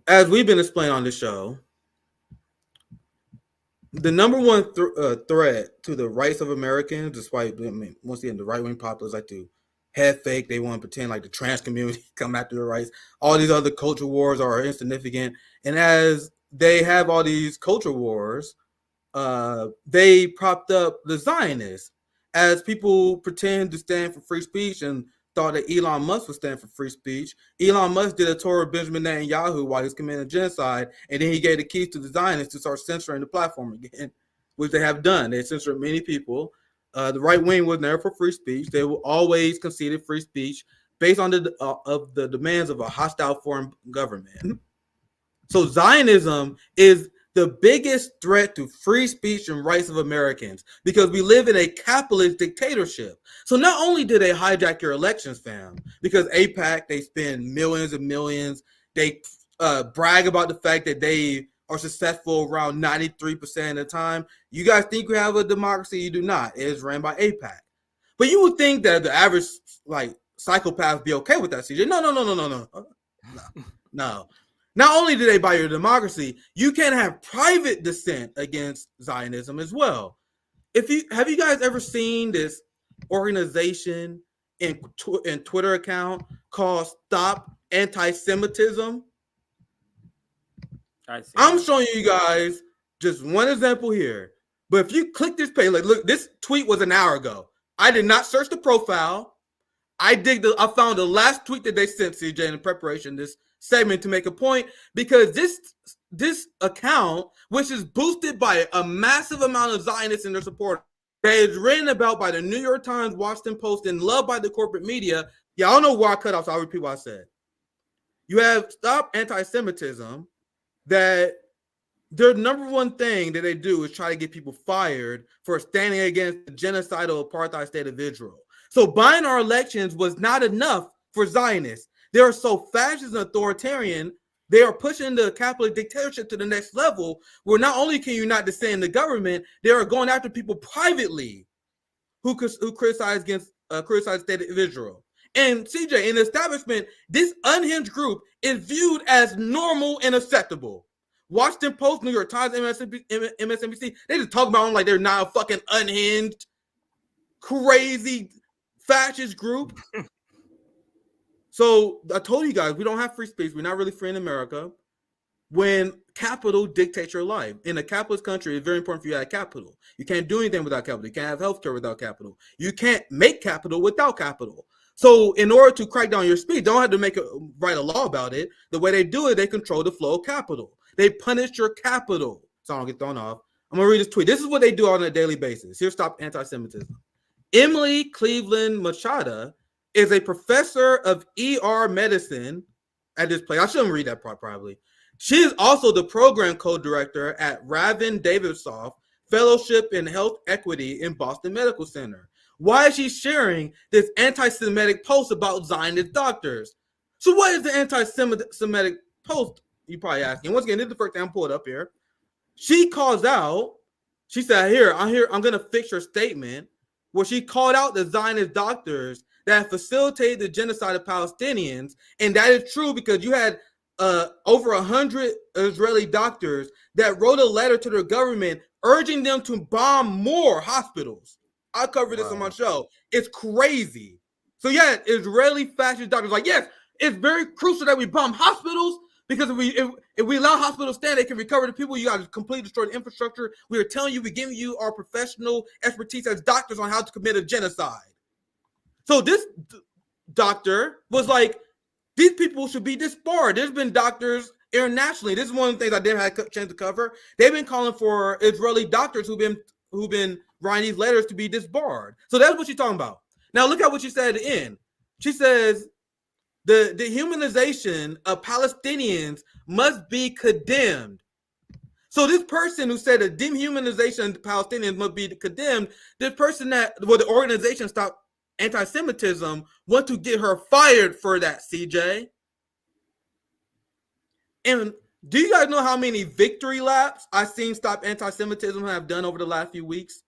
as we've been explaining on the show, the number one threat to the rights of Americans, despite, I mean, once again, the right wing populists like to head fake, they want to pretend like the trans community come after their rights. All these other culture wars are insignificant, and as they have all these culture wars, they propped up the Zionists as people pretend to stand for free speech and thought that Elon Musk would stand for free speech. Elon Musk did a tour of Benjamin Netanyahu while he was committing genocide, and then he gave the keys to the Zionists to start censoring the platform again, which they have done. They censored many people. The right wing was never for free speech. They will always conceded free speech based on the demands of a hostile foreign government. So Zionism is the biggest threat to free speech and rights of Americans because we live in a capitalist dictatorship. So not only do they hijack your elections, fam, because AIPAC, they spend millions and millions. They brag about the fact that they are successful around 93% of the time. You guys think we have a democracy? You do not. It is ran by AIPAC. But you would think that the average psychopath be okay with that, CJ. No. Not only do they buy your democracy, you can have private dissent against Zionism as well. Have you guys ever seen this organization in Twitter account called Stop Antisemitism? I'm showing you guys just one example here. But if you click this page, look, this tweet was an hour ago. I did not search the profile. I found the last tweet that they sent, CJ, in preparation this segment to make a point, because this account, which is boosted by a massive amount of Zionists and their supporters, that is written about by the New York Times, Washington Post, and loved by the corporate media. Yeah, I don't know why I cut off, so I'll repeat what I said. You have Stop Antisemitism, that their number one thing that they do is try to get people fired for standing against the genocidal apartheid state of Israel. So buying our elections was not enough for Zionists. They are so fascist and authoritarian, they are pushing the capitalist dictatorship to the next level, where not only can you not dissent in the government, they are going after people privately who criticize the state of Israel. And CJ, in the establishment, this unhinged group is viewed as normal and acceptable. Washington Post, New York Times, MSNBC, they just talk about them like they're not a fucking unhinged, crazy fascist group. So I told you guys, we don't have free speech. We're not really free in America. When capital dictates your life. In a capitalist country, it's very important for you to have capital. You can't do anything without capital. You can't have healthcare without capital. You can't make capital without capital. So in order to crack down your speech, don't have to write a law about it. The way they do it, they control the flow of capital. They punish your capital. So I don't get thrown off. I'm going to read this tweet. This is what they do on a daily basis. Here, Stop Antisemitism. Emily Cleveland Machada is a professor of ER medicine at this place. I shouldn't read that part probably. She is also the program co-director at Raven Davidoff Fellowship in Health Equity in Boston Medical Center. Why is she sharing this anti-Semitic post about Zionist doctors? So what is the anti-Semitic post? You're probably asking. Once again, this is the first thing I'm pulling up here. She calls out, she said, I'm going to fix her statement, where she called out the Zionist doctors that facilitated the genocide of Palestinians. And that is true because you had over 100 Israeli doctors that wrote a letter to their government urging them to bomb more hospitals. I covered this on my show. It's crazy. So yeah, Israeli fascist doctors like, yes, it's very crucial that we bomb hospitals, because if we allow hospitals to stand, they can recover the people. You got to completely destroy the infrastructure. We are telling you, we're giving you our professional expertise as doctors on how to commit a genocide. So this doctor was like, these people should be disbarred. There's been doctors internationally. This is one of the things I didn't have a chance to cover. They've been calling for Israeli doctors who've been writing these letters to be disbarred. So that's what she's talking about. Now look at what she said at the end. She says the dehumanization of Palestinians must be condemned. So this person who said the dehumanization of Palestinians must be condemned, this person the organization Stop Antisemitism want to get her fired for that, CJ. And do you guys know how many victory laps I've seen Stop Antisemitism have done over the last few weeks?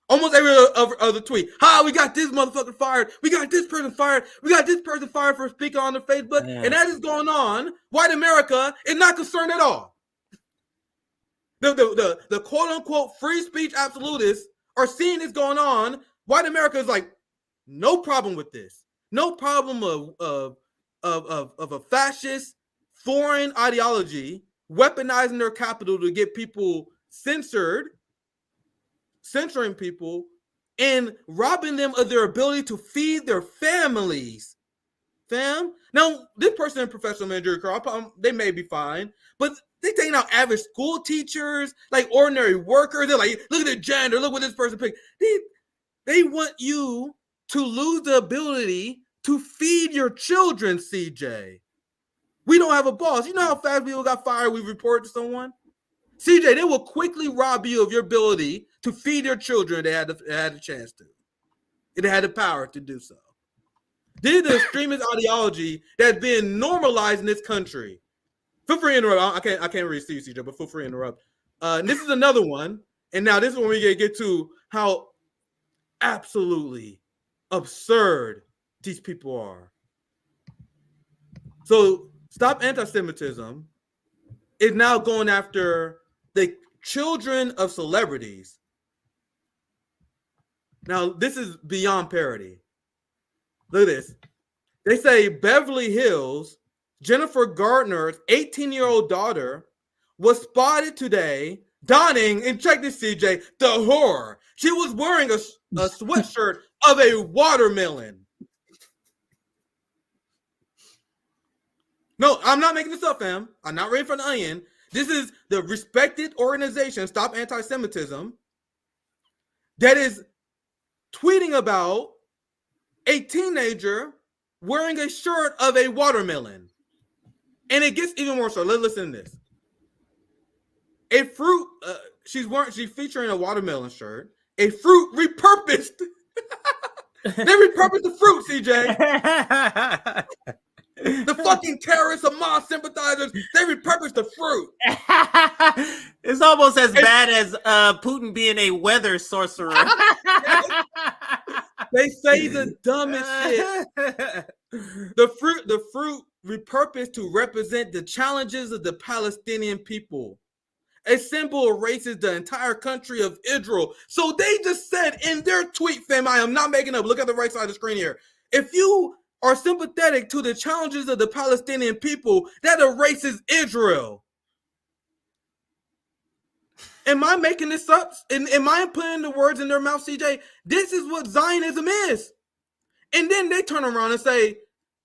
Almost every other tweet. We got this motherfucker fired. We got this person fired. We got this person fired for speaking on their Facebook. And that is going on. White America is not concerned at all. The quote unquote free speech absolutists are seeing this going on. White America is like, no problem with this. No problem of a fascist foreign ideology weaponizing their capital to get people censoring people and robbing them of their ability to feed their families. Fam. Now, this person in professional managerial career, they may be fine, but they taking out average school teachers, like ordinary workers. They're like, look at the gender, look what this person picked. They want you to lose the ability to feed your children, CJ. We don't have a boss. You know how fast people got fired, we report to someone? CJ, they will quickly rob you of your ability to feed your children. They had a chance to. They had the power to do so. This is the extremist ideology that's being normalized in this country. Feel free to interrupt. I can't really see you, CJ, but feel free to interrupt. This is another one. And now this is when we get to how absolutely absurd these people are. So Stop Antisemitism is now going after the children of celebrities. Now, this is beyond parody. Look at this. They say Beverly Hills, Jennifer Garner's 18-year-old daughter, was spotted today donning, and check this, CJ, the horror. She was wearing a sweatshirt of a watermelon. No, I'm not making this up, fam. I'm not reading from the Onion. This is the respected organization, Stop Antisemitism, that is tweeting about a teenager wearing a shirt of a watermelon. And it gets even more so. Let's listen to this. A fruit, she's featuring a watermelon shirt. A fruit repurposed. They repurposed the fruit, CJ. The fucking terrorists, Hamas sympathizers, they repurposed the fruit. It's almost as bad as Putin being a weather sorcerer. They say the dumbest shit. The fruit repurposed to represent the challenges of the Palestinian people. A symbol erases the entire country of Israel. So they just said in their tweet, fam, I am not making up. Look at the right side of the screen here. If you are sympathetic to the challenges of the Palestinian people, that erases Israel. Am I making this up? Am I putting the words in their mouth, CJ? This is what Zionism is. And then they turn around and say,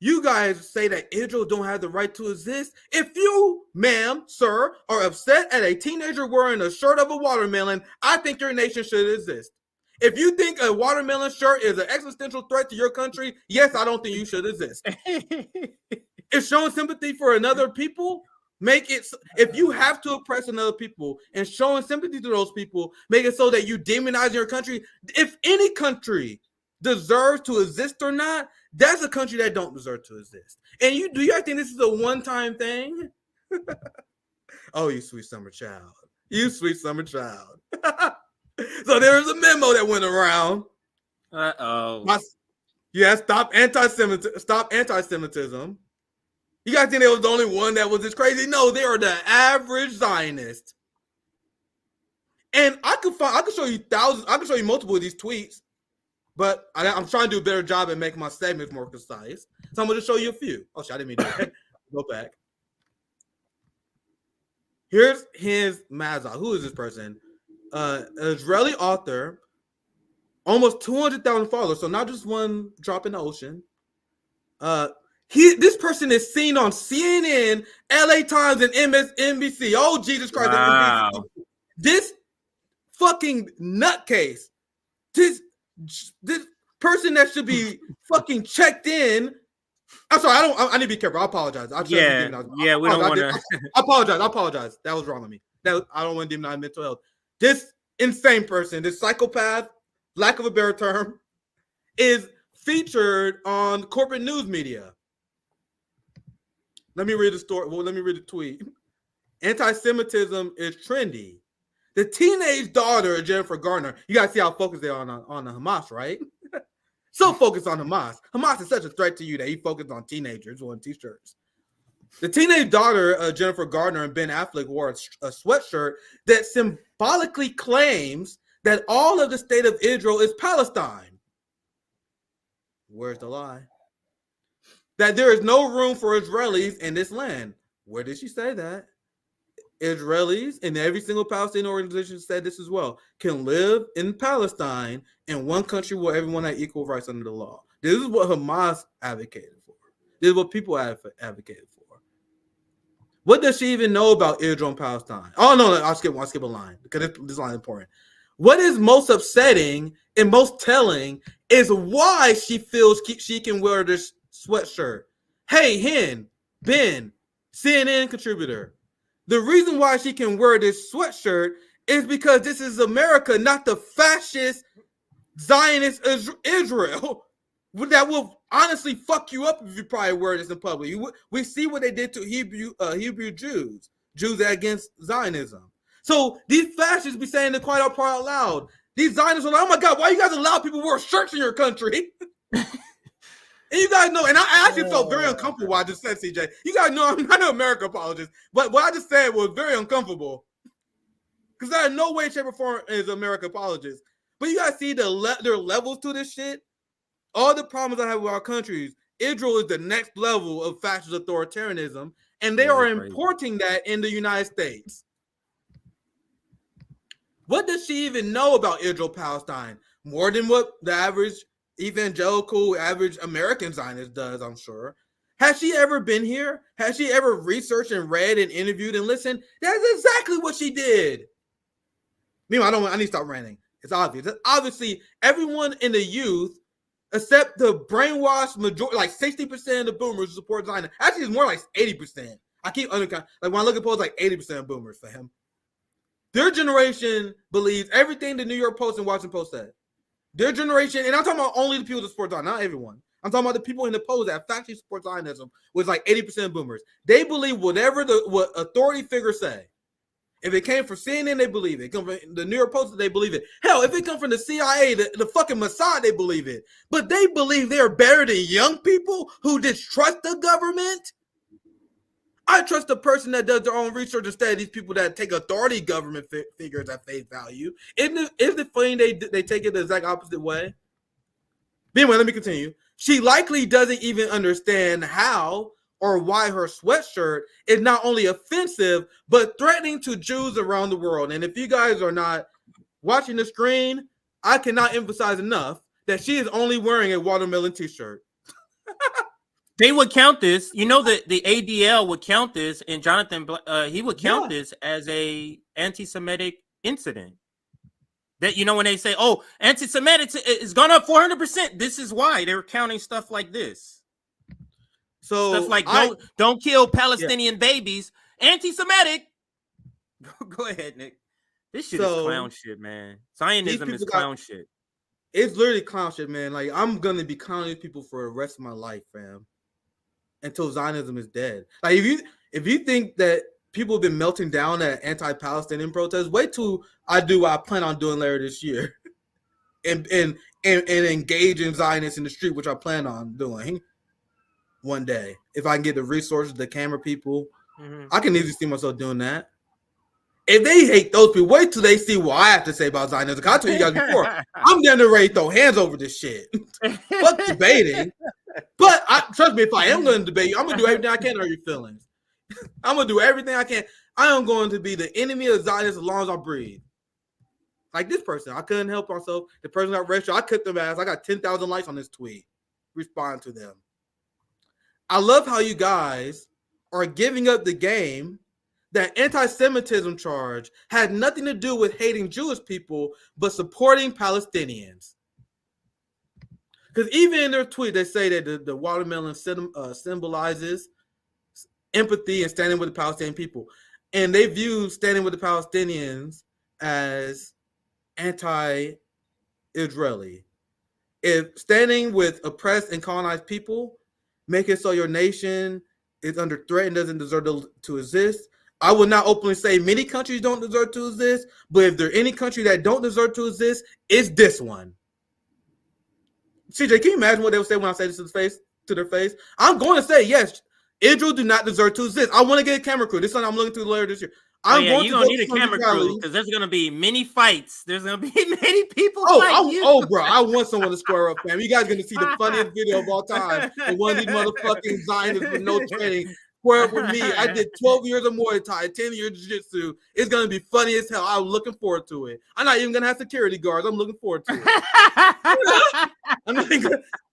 you guys say that Israel don't have the right to exist. If you, ma'am, sir, are upset at a teenager wearing a shirt of a watermelon, I think your nation should exist. If you think a watermelon shirt is an existential threat to your country, yes, I don't think you should exist. If showing sympathy for another people, make it, if you have to oppress another people and showing sympathy to those people, make it so that you demonize your country. If any country deserves to exist or not, that's a country that don't deserve to exist. And do you think this is a one-time thing? Oh, you sweet summer child. You sweet summer child. So there was a memo that went around. Yeah, stop anti-Semitism. You guys think they was the only one that was this crazy? No, they are the average Zionist. And I could show you thousands. I can show you multiple of these tweets, but I'm trying to do a better job at making my statements more concise. So I'm going to show you a few. Oh, shit, I didn't mean to go back. Here's his Mazah. Who is this person? An Israeli author, almost 200,000 followers, so not just one drop in the ocean. This person is seen on CNN, LA Times, and MSNBC. Oh, Jesus Christ. Wow. This fucking nutcase, this person that should be fucking checked in. I'm sorry, I need to be careful. I apologize. We don't want to. I apologize. That was wrong of me. I don't want to demonize mental health. This insane person, this psychopath, lack of a better term, is featured on corporate news media. Let me read the story. Well, let me read the tweet. Anti-Semitism is trendy. The teenage daughter of Jennifer Garner. You guys see how focused they are on the Hamas, right? So focused on Hamas. Hamas is such a threat to you that he focused on teenagers wearing t-shirts. The teenage daughter of Jennifer Garner and Ben Affleck wore a sweatshirt that symbolically claims that all of the state of Israel is Palestine. Where's the lie? That there is no room for Israelis in this land. Where did she say that? Israelis and every single Palestinian organization said this as well, can live in Palestine in one country where everyone has equal rights under the law. This is what Hamas advocated for. This is what people advocated for. What does she even know about Israel and Palestine? Oh, no, I'll skip a line because this line is important. What is most upsetting and most telling is why she feels she can wear this sweatshirt. Hey, Ben, CNN contributor. The reason why she can wear this sweatshirt is because this is America, not the fascist Zionist Israel that will honestly fuck you up if you probably wear this in public. We see what they did to Hebrew Jews against Zionism. So these fascists be saying it quite out loud. These Zionists are like, oh my God, why you guys allow people to wear shirts in your country? And you guys know, and I actually felt very uncomfortable while I just said, CJ. You guys know I'm not an American apologist, but what I just said was very uncomfortable. Because there are no way, shape, or form is American apologist. But you guys see there are levels to this shit. All the problems I have with our countries, Israel is the next level of fascist authoritarianism, and they are importing that in the United States. What does she even know about Israel-Palestine? More than what the average evangelical, average American Zionist does, I'm sure. Has she ever been here? Has she ever researched and read and interviewed and listened? That's exactly what she did. Meanwhile, I need to stop ranting. It's obvious. Obviously, everyone in the youth, except the brainwashed majority, like 60% of the boomers who support Zionism. Actually, it's more like 80%. I keep undercounting. Like when I look at polls, like 80% of boomers for him. Their generation believes everything the New York Post and Washington Post said. Their generation, and I'm talking about only the people that support Zionism, not everyone. I'm talking about the people in the polls that factually support Zionism, was like 80% boomers. They believe whatever what authority figures say. If it came from CNN, they believe it. It comes from the New York Post, they believe it. Hell, if it comes from the CIA, the fucking Mossad, they believe it. But they believe they're better than young people who distrust the government. I trust the person that does their own research instead of these people that take authority government figures at face value. Isn't it funny they take it the exact opposite way? But anyway, let me continue. She likely doesn't even understand how or why her sweatshirt is not only offensive, but threatening to Jews around the world. And if you guys are not watching the screen, I cannot emphasize enough that she is only wearing a watermelon t-shirt. They would count this, the ADL would count this, and Jonathan, he would count this as a anti-Semitic incident. That, when they say, oh, anti-Semitic is gone up 400%, this is why they're counting stuff like this. So stuff like don't kill Palestinian babies, anti-Semitic. Go ahead, Nick. This shit is clown shit, man. Zionism is clown shit. It's literally clown shit, man. Like, I'm going to be clowning these people for the rest of my life, fam. Until Zionism is dead. Like, if you think that people have been melting down at anti-Palestinian protests, wait till I do what I plan on doing later this year, and engage in Zionists in the street, which I plan on doing one day. If I can get the resources, the camera people, I can easily see myself doing that. If they hate those people, wait till they see what I have to say about Zionism. I told you guys before, I'm getting ready to throw hands over this shit. Fuck debating. But trust me, if I am going to debate you, I'm going to do everything I can to hurt your feelings. I'm going to do everything I can. I am going to be the enemy of Zionists as long as I breathe. Like this person. I couldn't help myself. The person got registered. I cut them ass. I got 10,000 likes on this tweet. Respond to them. I love how you guys are giving up the game. That anti-Semitism charge had nothing to do with hating Jewish people, but supporting Palestinians. Because even in their tweet, they say that the watermelon symbolizes empathy and standing with the Palestinian people. And they view standing with the Palestinians as anti-Israeli. If standing with oppressed and colonized people make it so your nation is under threat and doesn't deserve to exist, I would not openly say many countries don't deserve to exist, but if there any country that don't deserve to exist, it's this one. CJ, can you imagine what they would say when I say this to their face? I'm going to say yes. Israel do not deserve to exist. I want to get a camera crew. This is something I'm looking to later this year. You're gonna need a camera crew because there's gonna be many fights. There's gonna be many people fighting you. Bro, I want someone to square up, fam. You guys gonna see the funniest video of all time. And one of these motherfucking Zionists with no training square up with me. I did 12 years of Muay Thai, 10 years of Jiu-Jitsu. It's gonna be funny as hell. I'm looking forward to it. I'm not even gonna have security guards. I'm looking forward to it.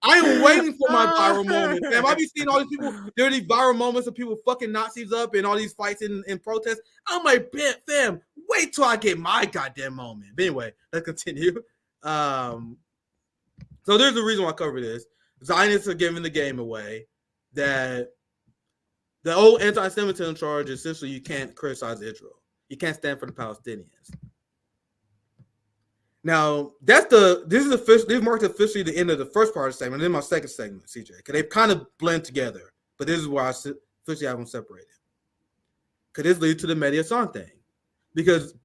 I am waiting for my viral moment, fam. I be seeing all these people. There are these viral moments of people fucking Nazis up and all these fights in protests. I'm like, fam, wait till I get my goddamn moment. But anyway, let's continue. So there's a reason why I cover this. Zionists are giving the game away. That the old anti-Semitism charge, essentially, you can't criticize Israel. You can't stand for the Palestinians. Now, this marked officially the end of the first part of the segment, and then my second segment, CJ, because they kind of blend together. But this is where I officially have them separated. Because this leads to the Mehdi Hassan thing. Because